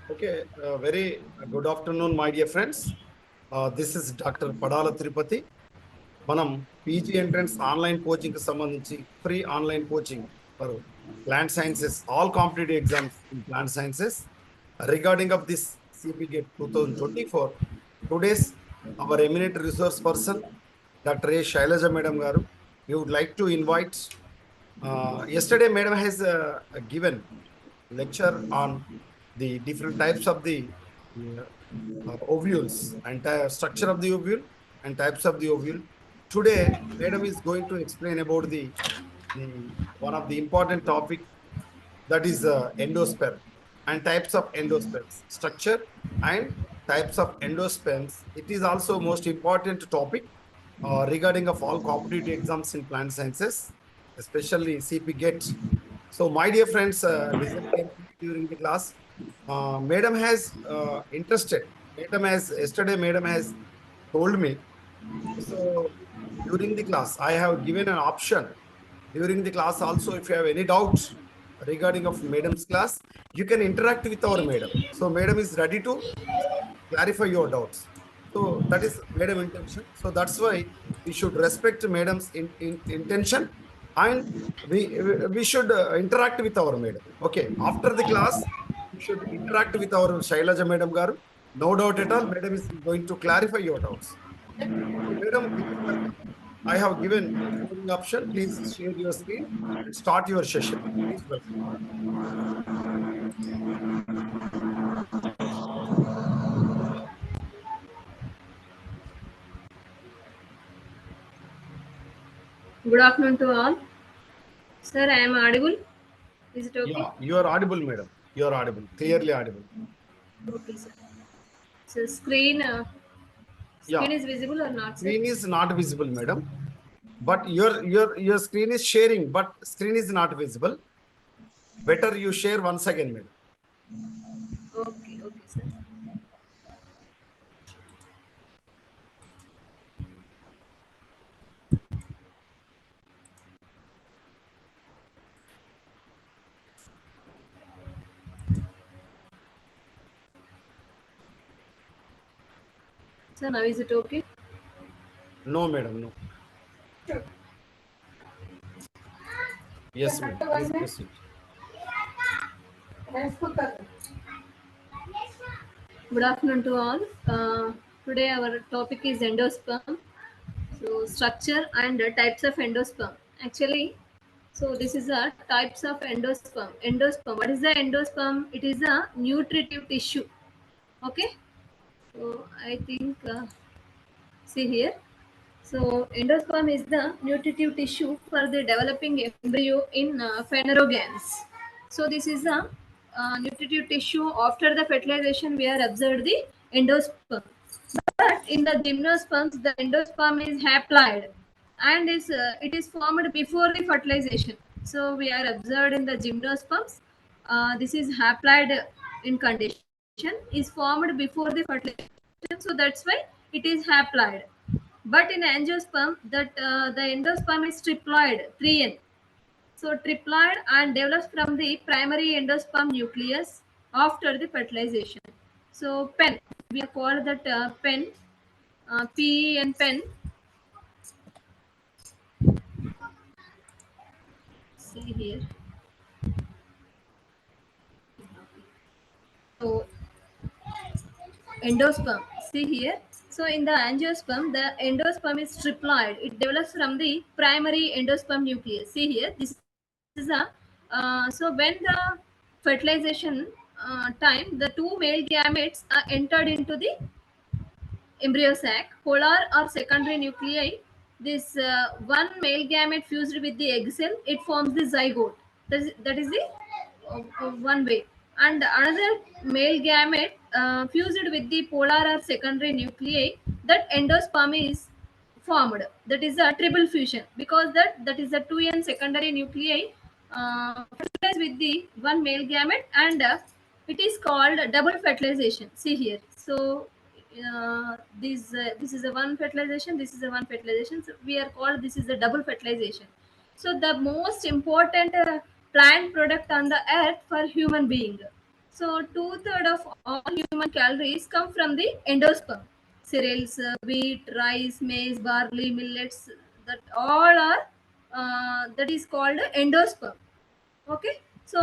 Okay, very good afternoon, my dear friends. This is Dr. Padala Tirupati. మనం PG entrance online coaching కి సంబంధించి free online coaching for plant sciences all competitive exams in plant sciences regarding of this CP GATE 2024 today's our eminent resource person doctor A Shailaja madam గారు we would like to invite yesterday madam has given lecture on the different types of the ovules and structure of the ovule and types of the ovule. Today madam is going to explain about the one of the important topic, that is endosperm and types of endosperms, structure and types of endosperms. It is also most important topic regarding of all competitive exams in plant sciences, especially CP GET. So my dear friends, listen carefully during the class. Madam has interested. Yesterday madam has told me. So during the class, I have given an option. During the class also, if you have any doubts regarding of madam's class, you can interact with our madam. So madam is ready to clarify your doubts. So that is madam intention. So that's why we should respect madam's intention, and we should interact with our madam. Okay, after the class, you should interact with our Shailaja madam garu. No doubt at all, madam is going to clarify your doubts. Okay? So madam, please welcome. I have given sharing option. Please share your screen and start your session. Please welcome. Good afternoon to all. Sir, I am audible. Is it okay? Yeah, you are audible, madam. You are audible, clearly audible. Okay, sir. So screen Yeah, is visible or not, sir? screen is not visible, madam. But your screen is sharing, but screen is not visible. Better you share once again, madam. Okay, sir. Sir, now is it okay? No, madam, no. Yes, madam. Please proceed. Good afternoon to all. Today our topic is endosperm. So structure and types of endosperm. Actually, so this is a types of endosperm. Endosperm. What is the endosperm? It is a nutritive tissue. Okay. So I think see here. So endosperm is the nutritive tissue for the developing embryo in phanerogams. So this is a nutritive tissue. After the fertilization, we are observed the endosperm. But in the gymnosperms, the endosperm is haploid and it is formed before the fertilization. So we are observed in the gymnosperms. This is haploid in condition, is formed before the fertilization. So that's why it is haploid. But in angiosperm, that the endosperm is triploid, 3N. So triploid and develops from the primary endosperm nucleus after the fertilization. So pen, we call that pen, PEN pen. See here. So endosperm. See here. So in the angiosperm, the endosperm is triploid. It develops from the primary endosperm nucleus. See here. This is a so when the fertilization time, the two male gametes are entered into the embryo sac, polar or secondary nuclei. This one male gamete fused with the egg cell, it forms the zygote. That is the one way. And another male gamete fused with the polar or secondary nuclei, that endosperm is formed. That is a triple fusion, because that is a 2n secondary nuclei fertilized with the one male gamete, and it is called double fertilization. See here. So this is a one fertilization, this is a one fertilization, so we are called, this is a double fertilization. So the most important plant product on the earth for human being. So 2/3 of all human calories come from the endosperm. Cereals, wheat, rice, maize, barley, millets, that all are that is called endosperm. Okay, so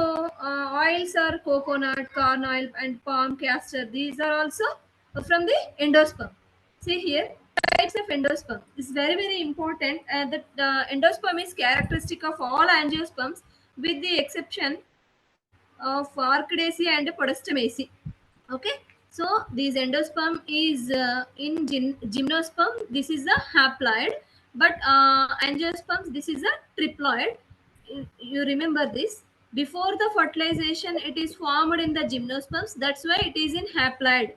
oils are coconut, corn oil, and palm castor. These are also from the endosperm. See here, types of endosperm is very very important. That endosperm is characteristic of all angiosperms, with the exception of Arcudaceae and Podostomacea. Okay, so this endosperm is in gymnosperm. This is a haploid, but angiosperms, this is a triploid. You remember this. Before the fertilization, it is formed in the gymnosperms. That's why it is in haploid.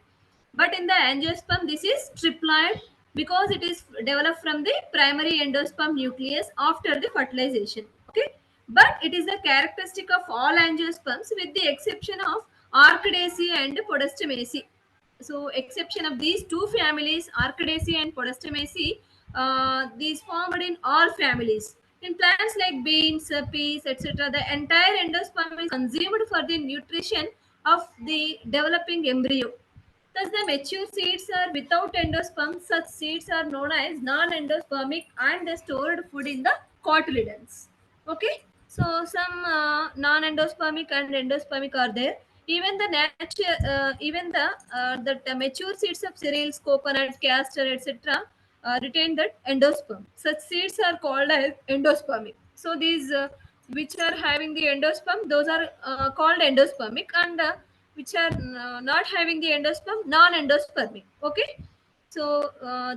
But in the angiosperm, this is triploid because it is developed from the primary endosperm nucleus after the fertilization. Okay, but it is the characteristic of all angiosperms with the exception of Orchidaceae and Podostomacea. So, exception of these two families, Orchidaceae and Podostomacea, these formed in all families. In plants like beans, peas, etc., the entire endosperm is consumed for the nutrition of the developing embryo. Thus, the mature seeds are without endosperm. Such seeds are known as non-endospermic and they stored food in the cotyledons. Okay, so some non-endospermic and endospermic are there. Even the the mature seeds of cereals, coconut, castor, etc., retain that endosperm. Such seeds are called as endospermic. So these which are having the endosperm, those are called endospermic, and which are not having the endosperm, non-endospermic. Okay, so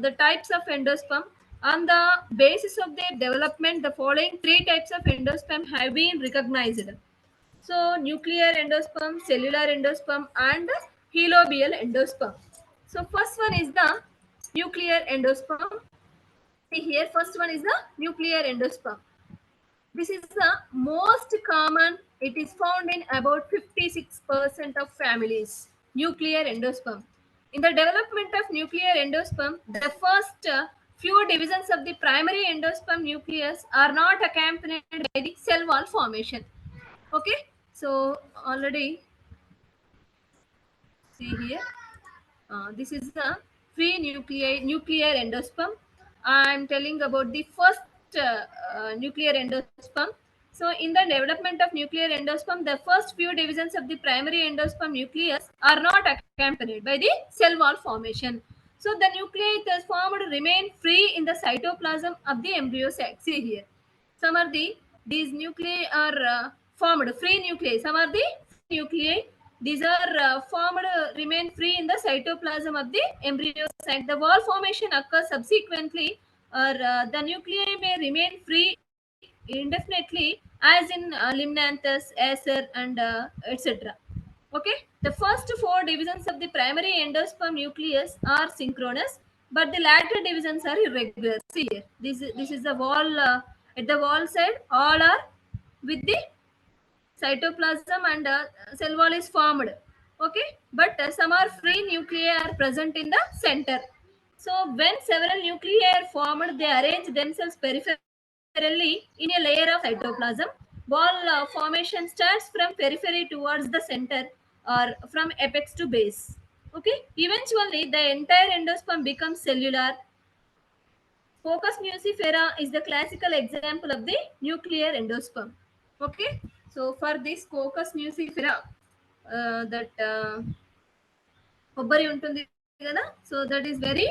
the types of endosperm, on the basis of their development, the following three types of endosperm have been recognized. So nuclear endosperm, cellular endosperm, and helobial endosperm. So first one is the nuclear endosperm. See here, first one is the nuclear endosperm. This is the most common. It is found in about 56% of families. Nuclear endosperm. In the development of nuclear endosperm, the first few divisions of the primary endosperm nucleus are not accompanied by the cell wall formation. Okay, so already see here. This is the free nuclear endosperm. I am telling about the first nuclear endosperm. So, in the development of nuclear endosperm, the first few divisions of the primary endosperm nucleus are not accompanied by the cell wall formation. So, the nuclei thus formed remain free in the cytoplasm of the embryo sac. See here. Some are these nuclei are formed free nuclei. Some are the nuclei. These are formed remain free in the cytoplasm of the embryo sac. The wall formation occurs subsequently, or the nuclei may remain free indefinitely, as in Limnanthus, Acer, and etc. Okay, the first four divisions of the primary endosperm nucleus are synchronous, but the latter divisions are irregular. See here, this is the wall at the wall side. All are with the cytoplasm and cell wall is formed. Okay, but some are free nuclei are present in the center. So when several nuclei are formed, they arrange themselves peripherally in a layer of cytoplasm. Wall formation starts from periphery towards the center, or from apex to base. Okay, eventually the entire endosperm becomes cellular. Focus nucifera is the classical example of the nuclear endosperm. Okay, so for this Focus nucifera, that కొబ్బరి ఉంటుంది కదా, so that is very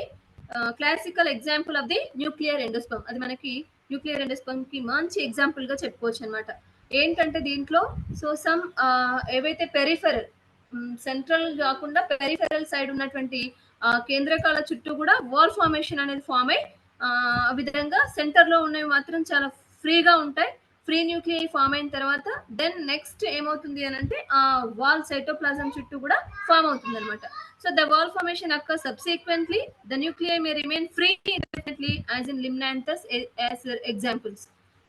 classical example of the nuclear endosperm. అది మనకి nuclear endosperm కి మంచి example గా చెప్పుకోవచ్చు అనమాట. ఏంటంటే దీంట్లో సో సమ్ ఏవైతే పెరిఫెరల్, సెంట్రల్ కాకుండా పెరిఫెరల్ సైడ్ ఉన్నటువంటి కేంద్రకాల చుట్టూ కూడా వాల్ ఫార్మేషన్ అనేది ఫామ్ అయ్యి ఆ విధంగా సెంటర్ లో ఉన్నవి మాత్రం చాలా ఫ్రీగా ఉంటాయి. ఫ్రీ న్యూక్లియై ఫామ్ అయిన తర్వాత దెన్ నెక్స్ట్ ఏమవుతుంది అని అంటే ఆ వాల్ సైటోప్లాజం చుట్టూ కూడా ఫామ్ అవుతుంది అనమాట. So the wall formation occurs subsequently. The nuclei may remain free indefinitely, as in Limnanthus, as examples.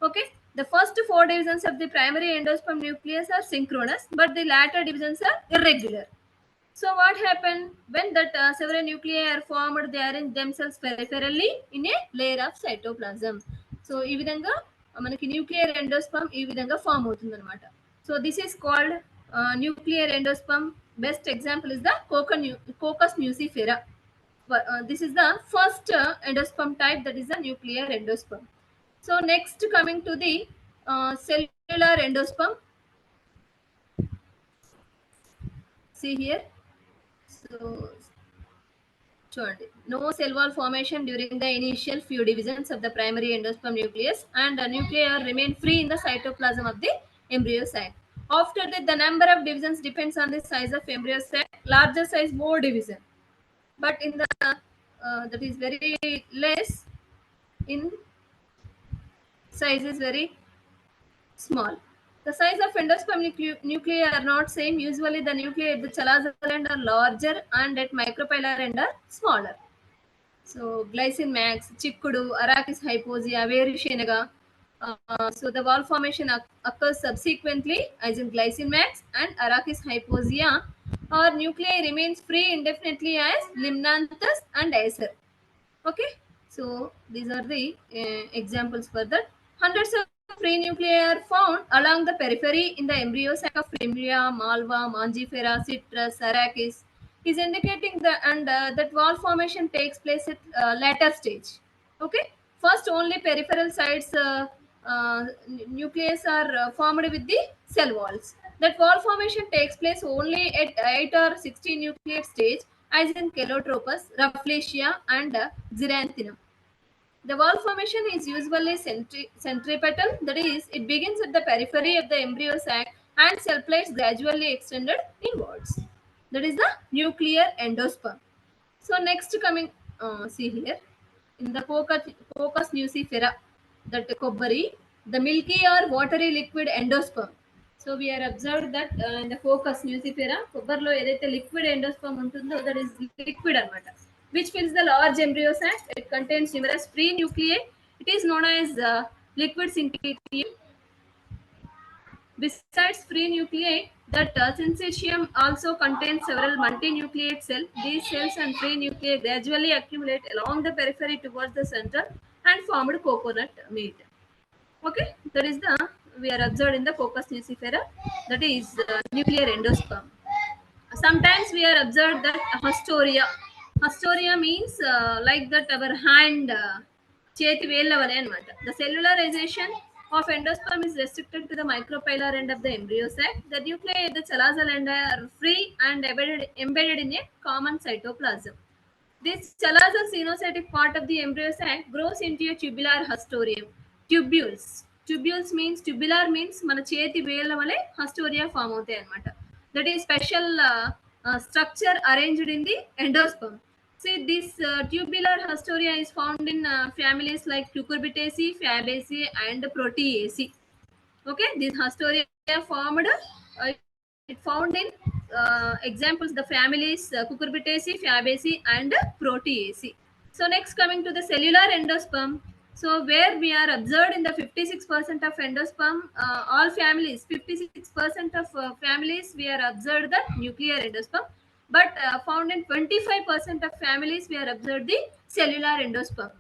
Okay, the first four divisions of the primary endosperm nucleus are synchronous, but the latter divisions are irregular. So what happened when that several nuclei are formed? They arrange themselves peripherally in a layer of cytoplasm. So ఈ విధంగా మనకి nuclear endosperm ఈ విధంగా form అవుతుంది అనమాట. So this is called nuclear endosperm. Best example is the Coccus nucifera. This is the first endosperm type, that is a nuclear endosperm. So next, coming to the cellular endosperm. See here. So చూడండి, no cell wall formation during the initial few divisions of the primary endosperm nucleus, and the nuclei remain free in the cytoplasm of the embryo sac. After that, the number of divisions depends on the size of embryo sac. Larger size, more division, but in the that is very less in size, is very small. The size of endosperm nuclei are not same. Usually, the nuclei at the chalazal end are larger, and at micropylar end are smaller. So glycine max, chikkudu, Arachis hyposia, Verushinaga. So the wall formation occurs subsequently, as in glycine max and Arachis hyposia, or nuclei remains free indefinitely as Limnanthus and Acer. Okay, so these are the examples for that. Hundreds of free nuclei are found along the periphery in the embryo sac of Primula, Malva, Mangifera, Citrus, Arachis, is indicating the and that wall formation takes place at later stage. Okay, first only peripheral sides nucleus are formed with the cell walls. That wall formation takes place only at 8 or 16 nucleate stage, as in Calotropus, Rafflesia, and Xeranthinum. The wall formation is usually centripetal, that is, it begins at the periphery of the embryo sac and cell plates gradually extended inwards. That is the nuclear endosperm. So next coming, see here, in the Coccus nucifera, that kobbari, the milky or watery liquid endosperm. So we are observed that in the Coccus nucifera, కొబ్బరిలో ఏదైతే liquid endosperm ఉంటుందో, that is liquid అన్నమాట, which fills the large embryo sac. It contains numerous free nuclei. It is known as liquid syncytium. Besides free nuclei, the syncytium also contains several multinucleate cells. These cells and free nuclei gradually accumulate along the periphery towards the center and formed coconut meat. Okay, that is the we are observed in the Coccus nucifera, that is nuclear endosperm. Sometimes we are observed that hastoria. Hastoria means like that our hand చేతి వేళ్ళ వలె అన్నమాట. The cellularization of endosperm is restricted to the micropylar end of the embryo sac. The nuclei at the chalazal end are free and embedded in a common cytoplasm. This chalazal cenocytic part of the embryo sac grows into a tubular hastoриum. Tubules. Tubules means tubular means మన చేతి వేళ్ళ వలె hastoria form అవుతాయి అన్నమాట. That is special structure arranged in the endosperm. See, this tubular hastoria is found in families like Cucurbitaceae, Fabaceae, and Proteaceae. Okay, these hastoria formed it found in examples the families Cucurbitaceae, Fabaceae, and Proteaceae. So next, coming to the cellular endosperm. So where we are observed in the 56% of endosperm, all families, 56% of families we are observed the nuclear endosperm, but found in 25% of families we are observed the cellular endosperm.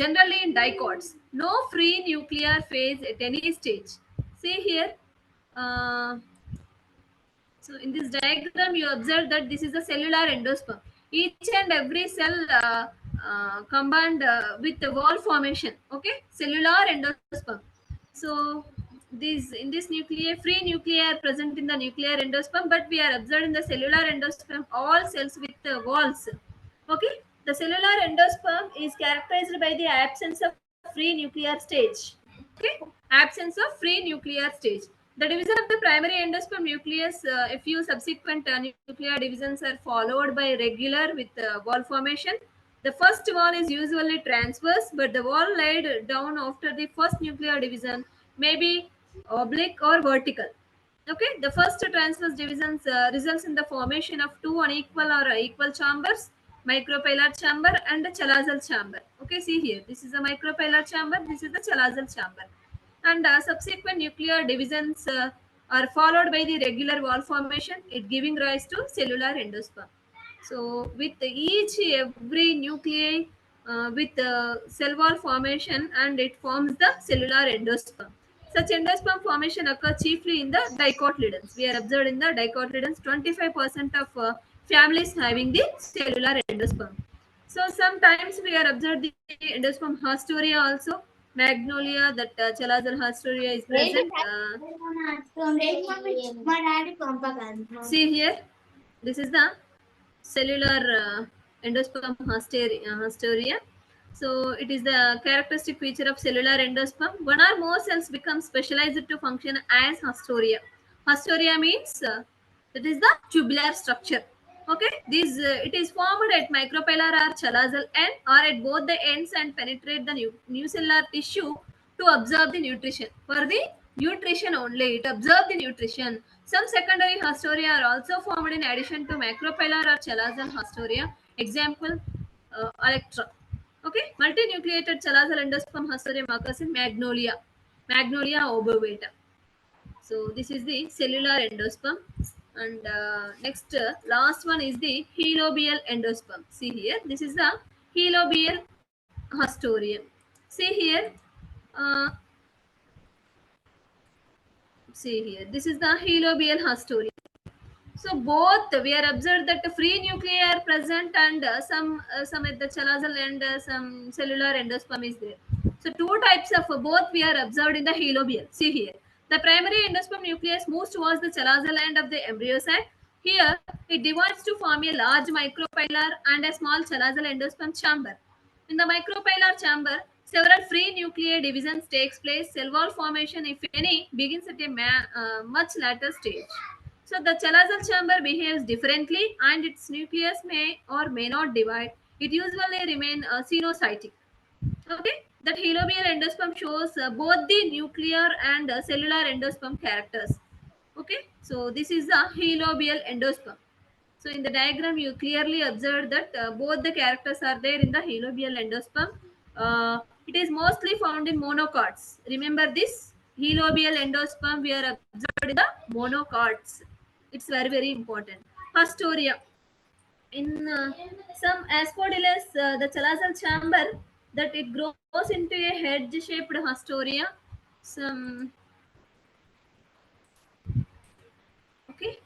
Generally in dicots, no free nuclear phase at any stage. See here, uh, so in this diagram, you observe that this is a cellular endosperm. Each and every cell combined with the wall formation. Okay, cellular endosperm. So these in this nuclei, free nuclei are present in the nuclear endosperm, but we are observed in the cellular endosperm all cells with walls. Okay, the cellular endosperm is characterized by the absence of free nuclear stage. Okay, absence of free nuclear stage. The division of the primary endosperm nucleus, a few subsequent nuclear divisions are followed by regular with wall formation. The first wall is usually transverse, but the wall laid down after the first nuclear division may be oblique or vertical. Okay, the first transverse divisions results in the formation of two unequal or equal chambers, micropylar chamber and a chalazal chamber. Okay, see here, this is a micropylar chamber, this is the chalazal chamber, and subsequent nuclear divisions are followed by the regular wall formation, it giving rise to cellular endosperm. So with each every nuclei with cell wall formation, and it forms the cellular endosperm. Such endosperm formation occur chiefly in the dicotyledons. We are observed in the dicotyledons 25% of families having the cellular endosperm. So sometimes we are observed the endosperm Hastoria also, Magnolia, that Chalazal Hastoria is present. See here, this is the cellular endosperm Hastoria. So it is the characteristic feature of cellular endosperm. One or more cells become specialized to function as Hastoria. Hastoria means that is the tubular structure. Okay, this it is formed at micropellar or chalazal end or at both the ends and penetrate the nucellular tissue to absorb the nutrition. For the nutrition only, it absorbs the nutrition. Some secondary Hastoria are also formed in addition to macropellar or chalazal Hastoria. Example, Electra. Okay, multinucleated chalazal endosperm Hastoria occurs in Magnolia obovata. So this is the cellular endosperm. And next, last one is the helobial endosperm. See here, this is the helobial Hastoria. See here, uh, see here, this is the helobial Hastoria. So both we are observed that the free nuclei are present and some at the chalazal and some cellular endosperm is there. So two types of both we are observed in the helobial. See here, the primary endosperm nucleus moves towards the chalazal end of the embryo sac. Here it divides to form a large micropylar and a small chalazal endosperm chamber. In the micropylar chamber, several free nuclei divisions takes place. Cell wall formation, if any, begins at a much later stage. So the chalazal chamber behaves differently and its nucleus may or may not divide. It usually remain xenocytic. Okay, that helobial endosperm shows both the nuclear and cellular endosperm characters. Okay, so this is the helobial endosperm. So in the diagram, you clearly observe that both the characters are there in the helobial endosperm. It is mostly found in monocots. Remember this helobial endosperm we are observed in the monocots. It's very very important. Hastoria. In some asphodilus, the chalazal chamber that it grows into a head-shaped hastoria. Some Okay,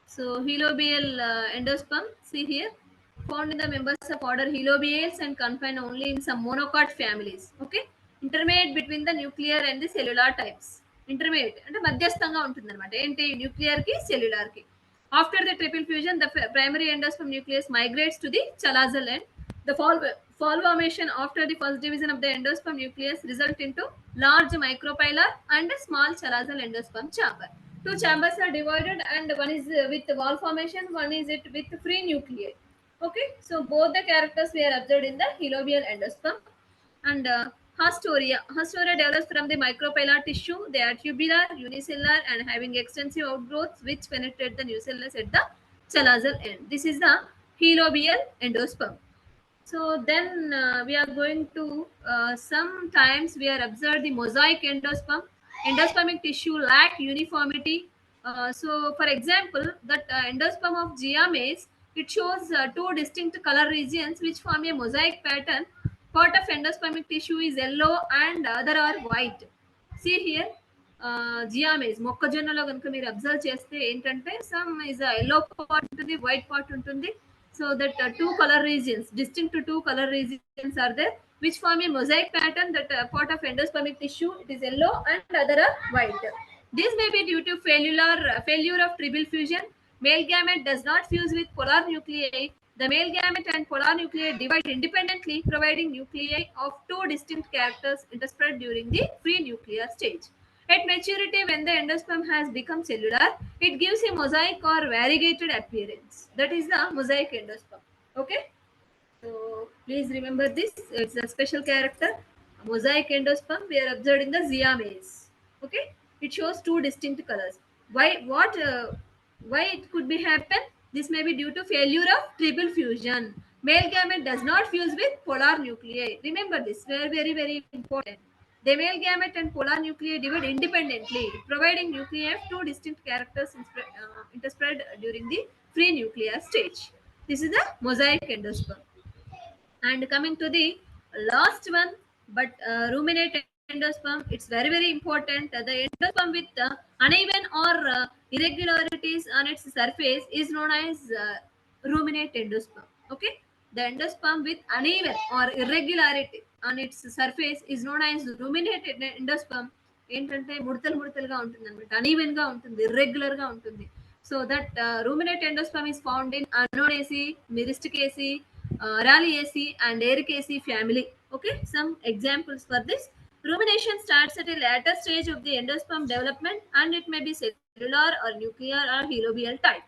so helobial endosperm, see here, found in the members of order Helobiales and confined only in some monocot families. Okay, intermediate between the nuclear and the cellular types. Intermediate అంటే మధ్యస్థంగా ఉంటుంది అనమాట ఏంటి nuclear కి cellular కి after the triple fusion the primary endosperm nucleus migrates to the chalazal end. The fall formation after the first division of the endosperm nucleus result into large micropylar and a small chalazal endosperm chamber. Two chambers are divided and one is with wall formation, one is it with free nuclei. Okay, so both the characters we are observed in the helobial endosperm. And Hastoria develops from the micropylar tissue. They are tubular, unicellular, and having extensive outgrowths which penetrate the nucellus at the chalazal end. This is the helobial endosperm. So then we are going to sometimes we are observed the mosaic endosperm. Endospermic tissue lack uniformity. So for example, that endosperm of Giamese, it shows two distinct color regions which form a mosaic pattern. Part of endospermic tissue is yellow and other are white. See here, జియామేజ్ మొక్కజొన్నలో కనుక మీరు observe చేస్తే ఏంటంటే some is yellow part ఉంటుంది white part ఉంటుంది so that two color regions distinct to two color regions are there which form a mosaic pattern that part of endospermic tissue it is yellow and other are white. This may be due to failure of triple fusion. Male gamete does not fuse with polar nuclei. The male gamete and polar nuclei divide independently, providing nuclei of two distinct characters interspread during the free nuclear stage. At maturity, when the endosperm has become cellular, it gives a mosaic or variegated appearance. That is the mosaic endosperm. Okay. So please remember this. It's a special character. Mosaic endosperm we are observed in the Ziamase. Okay. It shows two distinct colors. Why? What? Why it could be happen? This may be due to failure of triple fusion. Male gamete does not fuse with polar nuclei. Remember this. Very very very important. The male gamete and polar nuclei divide independently, providing nuclei of two distinct characters interspread during the free nuclear stage. This is the mosaic endosperm. And coming to the last one, but ruminate endosperm, it's very important. The endosperm with uneven or irregularities on its surface is known as ruminate endosperm. Okay, the endosperm with uneven or irregularity on its surface is known as ruminate endosperm. ఏంటంటే ముడతలు ముడతలుగా ఉంటుంది అనమాట, uneven గా ఉంటుంది, irregular గా ఉంటుంది. So that ruminate endosperm is found in Anonaceae, Myristicaceae, Araliaceae and Ericaceae family. Okay, some examples for this. Rumination starts at a later stage of the endosperm development and it may be cellular or nuclear or helobial type.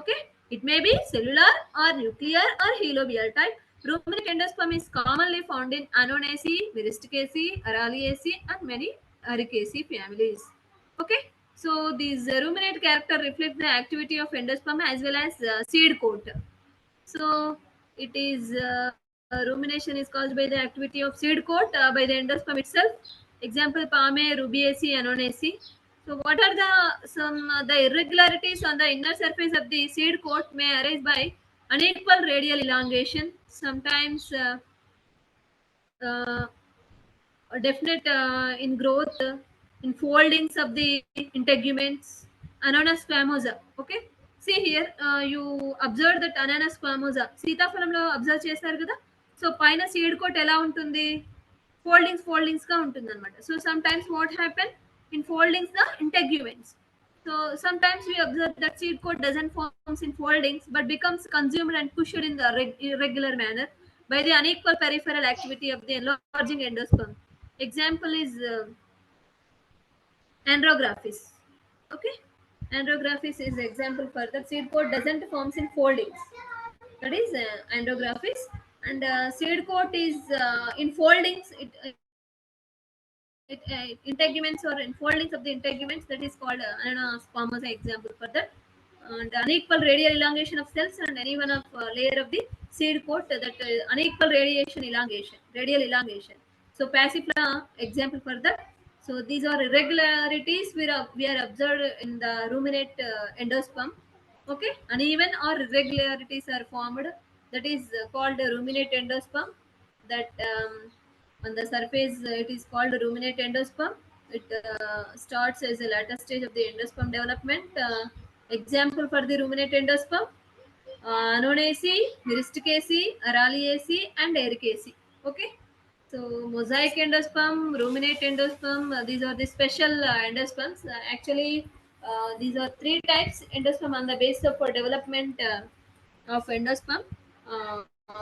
Okay, it may be cellular or nuclear or helobial type. Ruminate endosperm is commonly found in Anonaceae, Myristicaceae, Araliaceae and many Ericaceae families. Okay, so these ruminate character reflect the activity of endosperm as well as seed coat. So it is rumination is caused by the activity of seed coat by the endosperm itself. Example: Palmae, Rubiaceae, Anonaceae. So what are the irregularities on the inner surface of the seed coat may arise by unequal radial elongation, sometimes uh, definite in growth, in foldings of the integuments, ananas squamosa. Okay, see here, you observe that ananas squamosa సీతాఫలంలో observe చేశారు కదా. So పైన seed coat ఎలా ఉంటుంది, foldings గా ఉంటుంది అనమాట. So some times what happen in foldings the ఇంటెగ్యుమెంట్స్. So sometimes we observe that seed coat doesn't forms in foldings but becomes consumed and pushed in the irregular manner by the unequal peripheral activity of the enlarging endosperm. Example is Andrographis. Okay, Andrographis is example for that. Seed coat doesn't forms in foldings. That is Andrographis, and seed coat is in foldings. Integuments or enfoldings of the integuments, that is called squamosa example for that. And unequal radial elongation of cells and any one of layer of the seed coat, that unequal radial elongation. So passiflora example for that. So these are irregularities we are observed in the ruminate endosperm. Okay, uneven or irregularities are formed, that is called ruminate endosperm. That on the surface it is called ruminate endosperm. It starts as a later stage of the endosperm development. Example for the ruminate endosperm: Anonaceae, Myristicaceae, Araliaceae and Ericaceae. Okay, so mosaic endosperm, ruminate endosperm, these are the special endosperms. Actually these are three types endosperm on the basis of development of endosperm.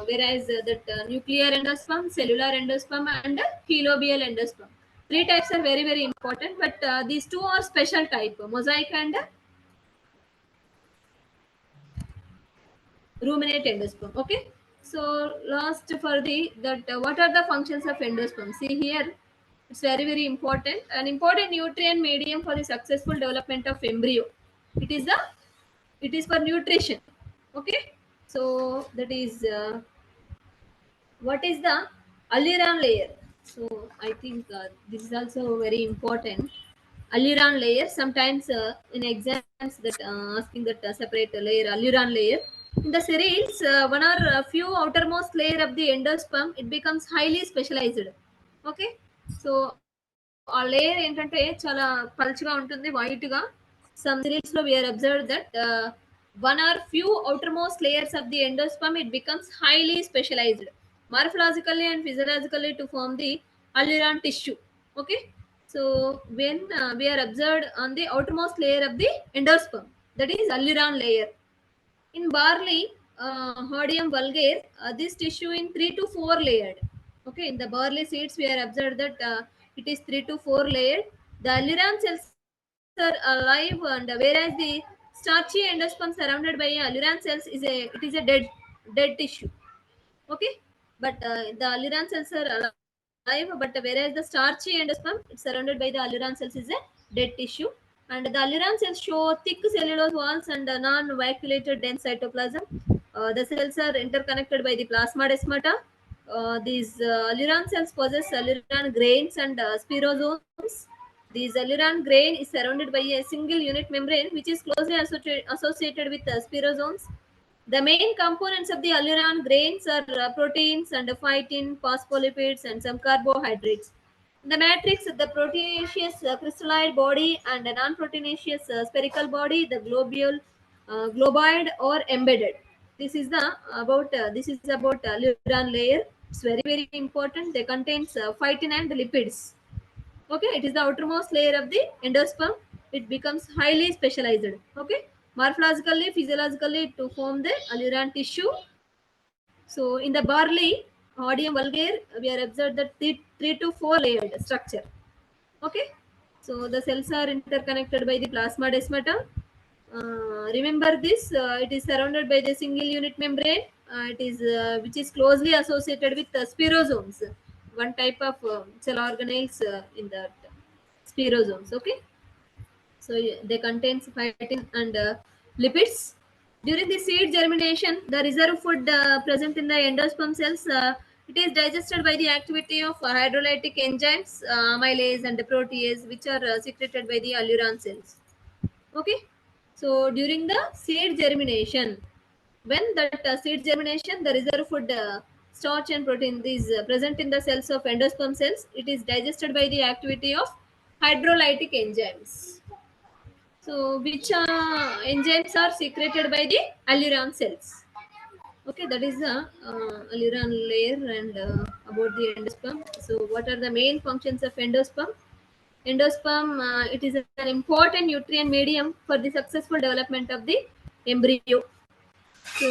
Whereas that nuclear endosperm, cellular endosperm and helobial endosperm. Three types are very important, but these two are special type: mosaic and ruminate endosperm. Okay, so last for the that what are the functions of endosperm? See here, it's very important. An important nutrient medium for the successful development of embryo. It is for nutrition. Okay, so that is what is the alluran layer. So I think this is also very important. Alluran layer, sometimes in exams that asking that separate layer, alluran layer. In the cereals, one or a few outermost layer of the endosperm, it becomes highly specialized. Okay, so ఆ layer ఏంటంటే చాలా పల్చగా ఉంటుంది, white గా. Some series లో we are observe that one or few outermost layers of the endosperm, it becomes highly specialized morphologically and physiologically to form the alluran tissue. Okay, so when we are observed on the outermost layer of the endosperm, that is alluran layer. In barley, Hordeum vulgare, this tissue in 3 to 4 layered. Okay, in the barley seeds, we are observed that it is 3 to 4 layered. The alluran cells are alive, and whereas the starchy endosperm surrounded by alluran cells is a dead tissue. Okay, but the alluran cells are alive, but whereas the starchy endosperm, it's surrounded by the alluran cells, is a dead tissue. And the alluran cells show thick cellulose walls and non-vacuolated dense cytoplasm. The cells are interconnected by the plasmadesmata. These alluran cells possess alluran grains and spirosomes. These alluran grain is surrounded by a single unit membrane which is closely associated with spirosomes. The main components of the alluran grains are proteins and phytin, phospholipids, and some carbohydrates. The matrix, the proteinaceous crystalline body and a non-proteinaceous spherical body, the globoid or embedded. This is about Luran layer. It's very very important. They contains phytin and lipids. Okay, it is the outermost layer of the endosperm. It becomes highly specialized. Okay, morphologically, physiologically to form the alluran tissue. So in the barley, Odium vulgare, we are observed that three to four layered structure. Okay, so the cells are interconnected by the plasma remember this, it is surrounded by the single unit membrane. It is which is closely associated with spirosomes, one type of cell organelles in that spirosomes. Okay, so they contains phytin and lipids. During the seed germination, the reserve food present in the endosperm cells, it is digested by the activity of hydrolytic enzymes, amylase and protease, which are secreted by the alluran cells. Okay, so during the seed germination, when that seed germination, the reserve food starch and protein is present in the cells of endosperm cells. It is digested by the activity of hydrolytic enzymes. So, which enzymes are secreted by the alluran cells? Okay, that is the alluran layer and about the endosperm. So, what are the main functions of endosperm? Endosperm, it is an important nutrient medium for the successful development of the embryo. So,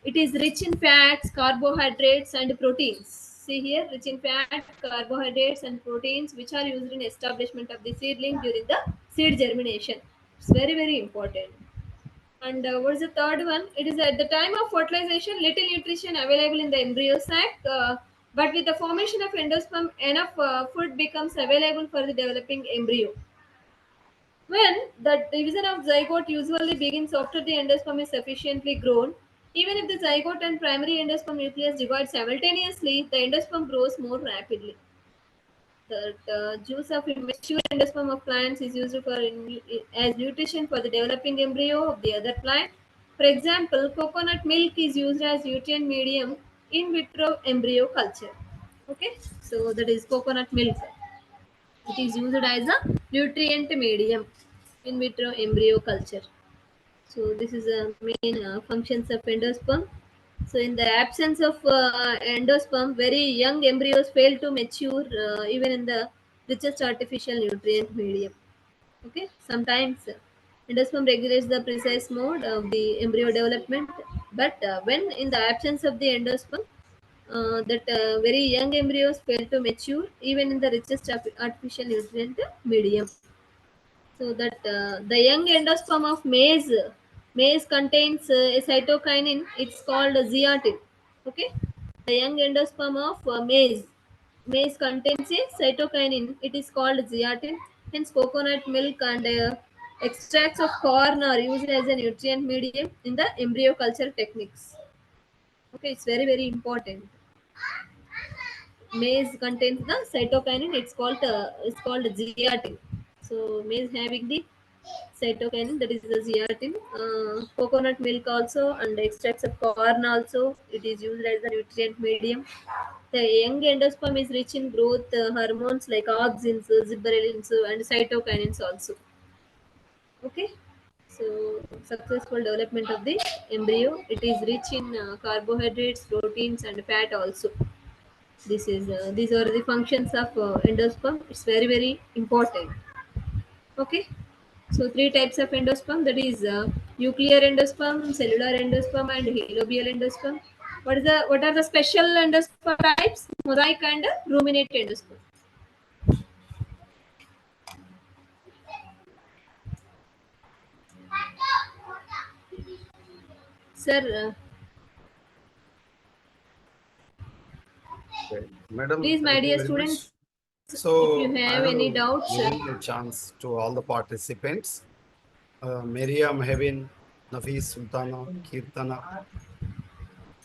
it is rich in fats, carbohydrates, and proteins. See here, rich in fat, carbohydrates, and proteins, which are used in establishment of the seedling during the seed germination. It's very, very important. And what is the third one? It is at the time of fertilization, little nutrition available in the embryo sac, but with the formation of endosperm, enough food becomes available for the developing embryo. When the division of zygote usually begins after the endosperm is sufficiently grown, even if the zygote and primary endosperm nucleus divide simultaneously, the endosperm grows more rapidly. The juice of immature endosperm of plants is used as nutrition for the developing embryo of the other plant. For example, coconut milk is used as nutrient medium in vitro embryo culture. Okay, so that is coconut milk. It is used as a nutrient medium in vitro embryo culture. So this is the main functions of endosperm. So in the absence of endosperm, very young embryos fail to mature even in the richest artificial nutrient medium. Okay, sometimes endosperm regulates the precise mode of the embryo development, but when in the absence of the endosperm, that very young embryos fail to mature even in the richest artificial nutrient medium. So that the young endosperm of maize contains a cytokinin. It's called zeatin. Okay, the young endosperm of maize contains a cytokinin. It is called zeatin. Hence, coconut milk and extracts of corn are used as a nutrient medium in the embryo culture techniques. Okay, it's very very important. Maize contains the cytokinin. It's called zeatin. So maize having the cytokinin, that is the zeatin. Coconut milk also and extracts of corn also, it is used as a nutrient medium. The young endosperm is rich in growth hormones like auxins, gibberellins, and cytokinins also. Okay, so successful development of the embryo, it is rich in carbohydrates, proteins, and fat also. These are the functions of endosperm. It's very very important. Okay, so three types of endosperm, that is nuclear endosperm, cellular endosperm, and helobial endosperm. What are the special endosperm types? Mosaic and ruminate endosperm. Sir, Okay. Madam, please, my thank you dear very much. students, if you So I have any will doubts, giving a chance to all the participants. Miriam, Hevin, Nafis, Sultana, Kirtana,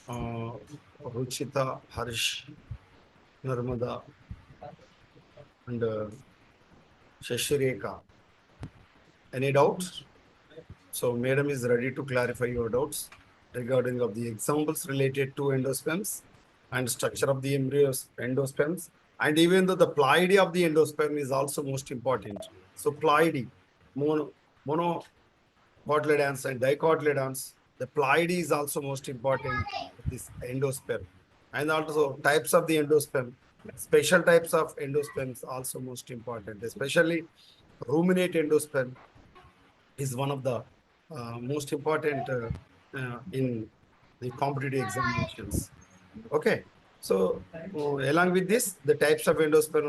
uh, Ruchita, Harsh, Narmada, and Shashireka. Any doubts? So Madam is ready to clarify your doubts regarding of the examples related to endosperms. and structure of the endosperms. And even though the ploidy of the endosperm is also most important. So ploidy, monocotyledons and dicotyledons, the ploidy is also most important of this endosperm. And also types of the endosperm, special types of endosperms also most important, especially ruminate endosperm is one of the most important in the competitive examinations. Okay. So, along with this, the types of endosperm,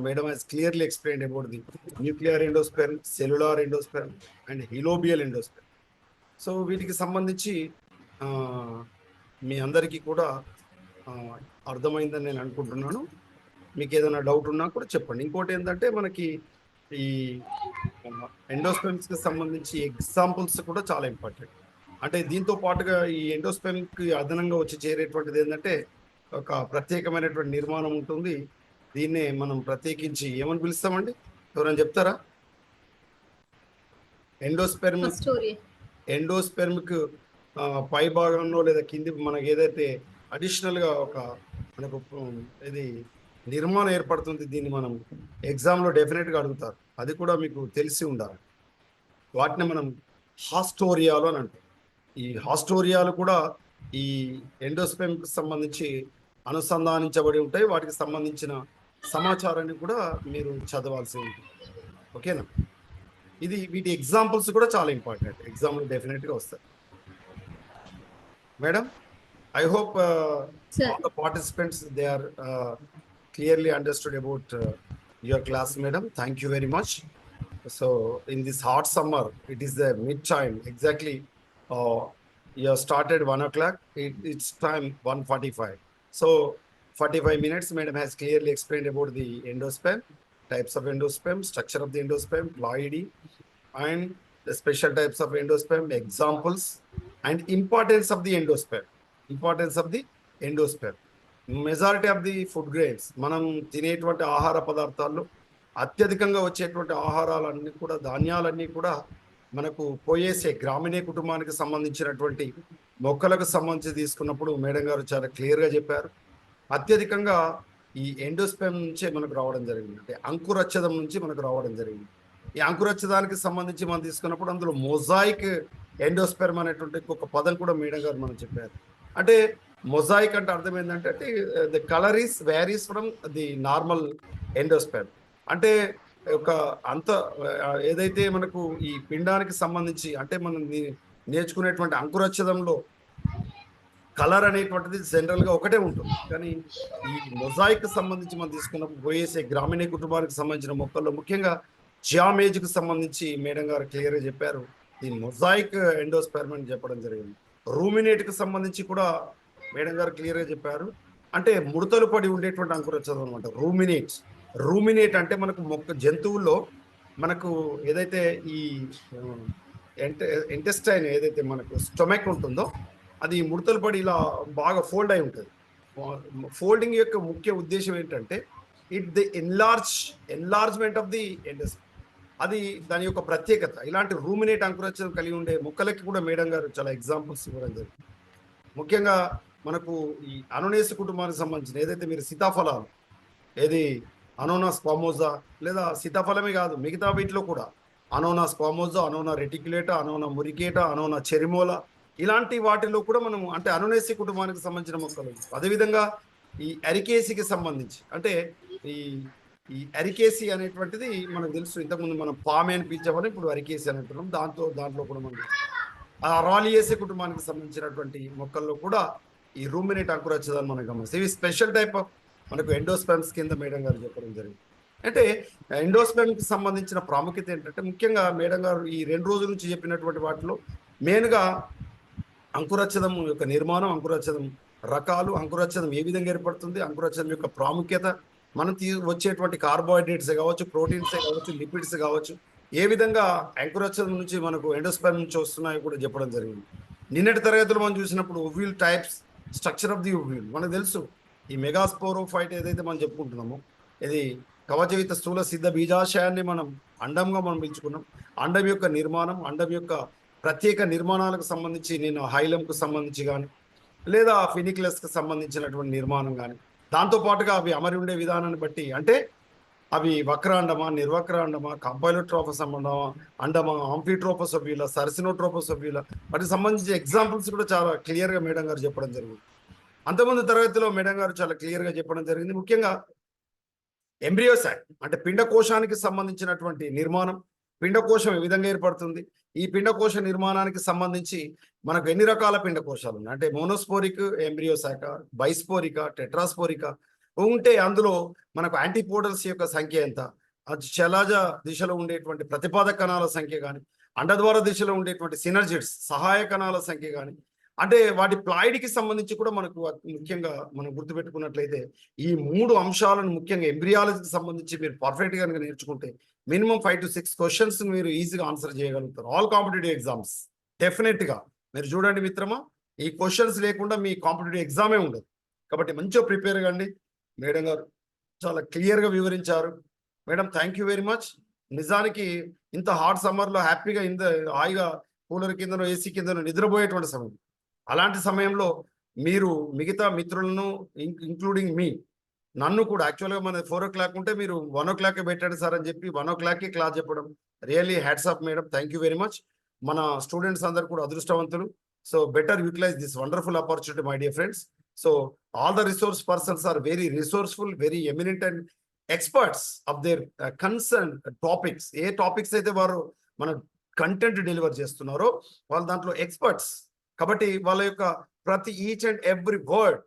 Madam has clearly explained about the nuclear endosperm, cellular endosperm, and helobial endosperm. So వీటికి సంబంధించి ఆ, మీ అందరికీ కూడా ఆ, అర్థమైందని నేను అనుకుంటున్నాను. మీకు ఏదైనా డౌట్ ఉన్నా కూడా చెప్పండి. ఇంకోటి ఏంటంటే మనకి ఈ ఎండోస్పెమ్స్ కి సంబంధించి ఎగ్జాంపుల్స్ కూడా చాలా ఇంపార్టెంట్. అంటే దీంతో పాటుగా ఈ ఎండోస్పెమ్ కి అదనంగా వచ్చి చేరేటువంటిది ఏంటంటే ఒక ప్రత్యేకమైనటువంటి నిర్మాణం ఉంటుంది. దీన్నే మనం ప్రత్యేకించి ఏమని పిలుస్తామండి? ఎవరైనా చెప్తారా? ఎండోస్పెర్మ్ ఎండోస్పెర్మ్కి పై భాగంలో లేదా కింది మనకి ఏదైతే అడిషనల్గా ఒక మనకు ఇది నిర్మాణం ఏర్పడుతుంది. దీన్ని మనం ఎగ్జామ్లో డెఫినెట్గా అడుగుతారు. అది కూడా మీకు తెలిసి ఉండాలి. వాటిని మనం హాస్టోరియాలు అని అంటాం. ఈ హాస్టోరియాలు కూడా ఈ ఎండోస్పెర్మ్కి సంబంధించి అనుసంధానించబడి ఉంటాయి. వాటికి సంబంధించిన సమాచారాన్ని కూడా మీరు చదవాల్సి ఉంటుంది. ఓకేనా? ఇది వీటి ఎగ్జాంపుల్స్ కూడా చాలా ఇంపార్టెంట్. ఎగ్జామ్లో డెఫినెట్గా వస్తాయి. Madam, I hope all the participants, they are clearly understood about your class, madam. Thank you very much. So in this hot summer, it is the mid time, exactly. You have started 1 o'clock. It's time 1:45. So 45 minutes, madam has clearly explained about the endosperm, types of endosperm, structure of the endosperm, ploidy, and the special types of endosperm, examples, and importance of the endosperm. Importance of the endosperm. Majority of the food grains, మనం తినేటువంటి ఆహార పదార్థాల్లో అత్యధికంగా వచ్చేటువంటి ఆహారాలన్నీ కూడా, ధాన్యాలన్నీ కూడా మనకు పోయేసే గ్రామీణ కుటుంబానికి సంబంధించినటువంటి మొక్కలకు సంబంధించి తీసుకున్నప్పుడు మేడం గారు చాలా క్లియర్గా చెప్పారు. అత్యధికంగా ఈ ఎండోస్పెర్మ్ నుంచే మనకు రావడం జరిగింది. అంటే అంకురచ్చదం నుంచి మనకు రావడం జరిగింది. ఈ అంకురచ్చదానికి సంబంధించి మనం తీసుకున్నప్పుడు అందులో మొజాయిక్ ఎండోస్పెర్మ్ అనేటువంటి ఒక పదం కూడా మేడం గారు మనం చెప్పారు. అంటే మొజాయిక్ అంటే అర్థం ఏంటంటే the colour is varies from the normal endosperm. అంటే ఒక అంత ఏదైతే మనకు ఈ పిండానికి సంబంధించి అంటే మనం నేర్చుకునేటువంటి అంకురచ్చదంలో కలర్ అనేటువంటిది జనరల్గా ఒకటే ఉంటుంది. కానీ ఈ మొజాయిక్ సంబంధించి మనం తీసుకున్నప్పుడు పోయేసే గ్రామీణ కుటుంబానికి సంబంధించిన మొక్కల్లో ముఖ్యంగా జియామేజ్కి సంబంధించి మేడం గారు క్లియర్గా చెప్పారు. ఈ మొజాయిక్ ఎండోస్పెర్మ్ అని చెప్పడం జరిగింది. రూమినేట్కి సంబంధించి కూడా మేడం గారు క్లియర్గా చెప్పారు. అంటే ముడతలు పడి ఉండేటువంటి అంకురచ్చదం అనమాట రూమినేట్ అంటే మనకు జంతువుల్లో మనకు ఏదైతే ఈ ఇంటెస్టైన్ ఏదైతే మనకు స్టొమక్ ఉంటుందో అది ముడతలు పడి ఇలా బాగా ఫోల్డ్ అయి ఉంటుంది. ఫోల్డింగ్ యొక్క ముఖ్య ఉద్దేశం ఏంటంటే the enlargement of the endosperm. అది దాని యొక్క ప్రత్యేకత. ఇలాంటి రూమినేట్ అంకురచ్చదం కలిగి ఉండే మొక్కలకి కూడా మేడం గారు చాలా ఎగ్జాంపుల్స్ ఇవ్వడం జరిగింది. ముఖ్యంగా మనకు ఈ అనోనేసి కుటుంబానికి సంబంధించిన ఏదైతే మీరు సీతాఫలాలు, ఏది అనోనా స్క్వామోజా, లేదా సీతాఫలమే కాదు మిగతా వీటిలో కూడా అనోనా స్క్వామోజా, అనోనా రెటిక్యులేటా, అనోనా మురికేటా, అనోనా చెరిమోలా, ఇలాంటి వాటిలో కూడా మనం అంటే అనోనేసి కుటుంబానికి సంబంధించిన మొక్కలు. అదేవిధంగా ఈ అరికేసికి సంబంధించి అంటే ఈ అరికేసి అనేటువంటిది మనకు తెలుసు. ఇంతకుముందు మనం పామె అని పిలిచేవాళ్ళం, ఇప్పుడు అరికేసి అని అంటున్నాం. దాంట్లో కూడా మనం ఆ రాలియేసి కుటుంబానికి సంబంధించినటువంటి మొక్కల్లో కూడా ఈ రూమినేట్ అంకురచ్చదాన్ని మనం గమనిస్తాం. ఇవి స్పెషల్ టైప్ ఆఫ్ మనకు ఎండోస్పెర్మ్స్ కింద మేడం గారు చెప్పడం జరిగింది. అంటే ఎండోస్పెర్మ్కి సంబంధించిన ప్రాముఖ్యత ఏంటంటే ముఖ్యంగా మేడం గారు ఈ 2 రోజుల నుంచి చెప్పినటువంటి వాటిలో మెయిన్గా అంకురచ్చదం యొక్క నిర్మాణం, అంకురచ్చదం రకాలు, అంకురచ్చదం ఏ విధంగా ఏర్పడుతుంది, అంకురచ్చదం యొక్క ప్రాముఖ్యత, మనం వచ్చేటువంటి కార్బోహైడ్రేట్స్ కావచ్చు, ప్రోటీన్స్ కావచ్చు, లిపిడ్స్ కావచ్చు, ఏ విధంగా అంకురచ్చదం నుంచి మనకు ఎండోస్పెర్మ్ నుంచి వస్తున్నాయో కూడా చెప్పడం జరిగింది. నిన్నటి తరగతిలో మనం చూసినప్పుడు ovule types, structure of the ovule మనకు తెలుసు. ఈ మెగాస్పోరోఫైట్ ఏదైతే మనం చెప్పుకుంటున్నామో ఇది కవచయుత స్థూల సిద్ధ బీజాశయాన్ని మనం అండంగా మనం పిలుచుకున్నాం. అండం యొక్క నిర్మాణం, అండం యొక్క ప్రత్యేక నిర్మాణాలకు సంబంధించి నేను హైలంకు సంబంధించి కానీ లేదా ఫినిక్లస్కి సంబంధించినటువంటి నిర్మాణం కానీ, దాంతోపాటుగా అవి అమరి ఉండే విధానాన్ని బట్టి అంటే అవి వక్రాండమా, నిర్వక్రాండమా, కంపైలోట్రోపస్ అండమా, ఆంఫిట్రోపోసోఫిలా, సర్సినోట్రోపోసోఫిలా వాటికి సంబంధించి ఎగ్జాంపుల్స్ కూడా చాలా క్లియర్గా మేడం గారు చెప్పడం జరిగింది. అంతకుముందు తరగతిలో మేడం గారు చాలా క్లియర్గా చెప్పడం జరిగింది. ముఖ్యంగా ఎంబ్రియోసాక్ అంటే పిండకోశానికి సంబంధించినటువంటి నిర్మాణం, పిండకోశం ఏ విధంగా ఏర్పడుతుంది, ఈ పిండకోశ నిర్మాణానికి సంబంధించి మనకు ఎన్ని రకాల పిండకోశాలు ఉన్నాయి అంటే మోనోస్పోరిక్ ఎంబ్రియోసాక, బైస్పోరిక, టెట్రాస్పోరిక ఉంటే అందులో మనకు యాంటీపోడల్స్ యొక్క సంఖ్య ఎంత, అది శలాజ దిశలో ఉండేటువంటి ప్రతిపాదక కణాల సంఖ్య కానీ, అండద్వార దిశలో ఉండేటువంటి సినర్జిడ్స్ సహాయ కణాల సంఖ్య కానీ, అంటే వాటి ప్లాయిడ్కి సంబంధించి కూడా మనకు ముఖ్యంగా మనం గుర్తుపెట్టుకున్నట్లయితే ఈ 3 అంశాలను ముఖ్యంగా ఎంబ్రియాలజీకి సంబంధించి మీరు పర్ఫెక్ట్గా కనుక నేర్చుకుంటే మినిమం 5 to 6 క్వశ్చన్స్ మీరు ఈజీగా ఆన్సర్ చేయగలుగుతారు ఆల్ కాంపిటేటివ్ ఎగ్జామ్స్. డెఫినెట్గా మీరు చూడండి మిత్రమా, ఈ క్వశ్చన్స్ లేకుండా మీ కాంపిటేటివ్ ఎగ్జామే ఉండదు. కాబట్టి మంచిగా ప్రిపేర్ కండి. మేడం గారు చాలా క్లియర్గా వివరించారు. Madam thank you very much. నిజానికి ఇంత హాట్ సమ్మర్లో హ్యాపీగా హాయిగా కూలర్ కిందనో ఏసీ కిందనో నిద్రపోయేటువంటి సమయం. అలాంటి సమయంలో మీరు మిగతా మిత్రులను ఇంక్లూడింగ్ మీ నన్ను కూడా యాక్చువల్గా మన 4 o'clock ఉంటే మీరు 1 o'clock పెట్టండి సార్ అని చెప్పి 1 o'clock క్లాస్ చెప్పడం really hats off madam. Thank you very much. మన స్టూడెంట్స్ అందరు కూడా అదృష్టవంతులు. So better utilize this wonderful opportunity my dear friends. So all the resource persons are very resourceful, very eminent and experts of their concern topics. ఏ topics అయితే వారు మన content deliver చేస్తున్నారో వాళ్ళు దాంట్లో ఎక్స్పర్ట్స్. కాబట్టి వాళ్ళ యొక్క ప్రతి each and every word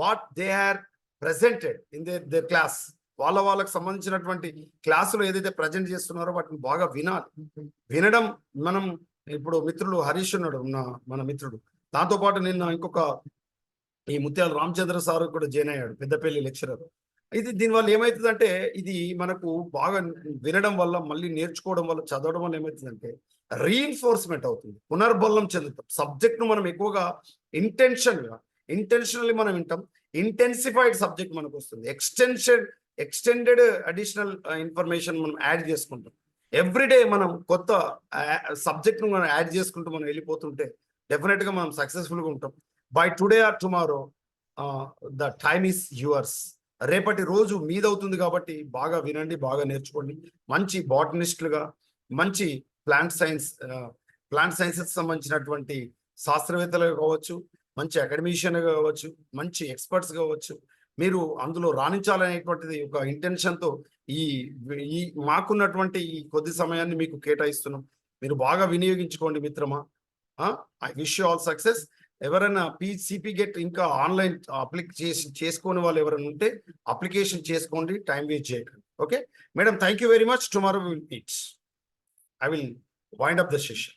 what they are presented in their class, వాళ్ళకి సంబంధించినటువంటి క్లాసులో ఏదైతే ప్రజెంట్ చేస్తున్నారో వాటిని బాగా వినాలి. వినడం మనం ఇప్పుడు మిత్రులు హరీష్ ఉన్నాడు మన మిత్రుడు, దాంతోపాటు నిన్న ఇంకొక ఈ ముత్యాల రామచంద్ర సార్ కూడా జాయిన్ అయ్యాడు, పెద్దపల్లి లెక్చరర్. ఇది దీనివల్ల ఏమవుతుందంటే ఇది మనకు బాగా వినడం వల్ల మళ్ళీ నేర్చుకోవడం వల్ల చదవడం వల్ల ఏమవుతుందంటే రీఇన్ఫోర్స్మెంట్ అవుతుంది, పునర్బలం చెందుతాం. సబ్జెక్ట్ను మనం ఎక్కువగా ఇంటెన్షనల్లీ మనం వింటాం. ఇంటెన్సిఫైడ్ సబ్జెక్ట్ మనకు వస్తుంది. ఎక్స్టెండెడ్ అడిషనల్ ఇన్ఫర్మేషన్ మనం యాడ్ చేసుకుంటాం. ఎవ్రీడే మనం కొత్త సబ్జెక్ట్ను మనం యాడ్ చేసుకుంటూ మనం వెళ్ళిపోతుంటే డెఫినెట్గా మనం సక్సెస్ఫుల్గా ఉంటాం. By today or tomorrow the time is yours. రేపటి రోజు మీదవుతుంది కాబట్టి బాగా వినండి, బాగా నేర్చుకోండి. మంచి బాటనిస్టులుగా, మంచి ప్లాంట్ సైన్సెస్ సంబంధించినటువంటి శాస్త్రవేత్తలుగా కావచ్చు, మంచి అకాడమిషియన్గా కావచ్చు, మంచి ఎక్స్పర్ట్స్ కావచ్చు, మీరు అందులో రాణించాలనేటువంటిది ఒక ఇంటెన్షన్తో ఈ మాకున్నటువంటి ఈ కొద్ది సమయాన్ని మీకు కేటాయిస్తున్నాం. మీరు బాగా వినియోగించుకోండి మిత్రమా. I wish you all success. ఎవరైనా సిపి గెట్ ఇంకా ఆన్లైన్ అప్లికేషన్ చేసుకునే వాళ్ళు ఎవరైనా ఉంటే అప్లికేషన్ చేసుకోండి, టైం వేస్ట్ చేయకండి. Okay madam, thank you very much. Tomorrow will meet. I will wind up the session.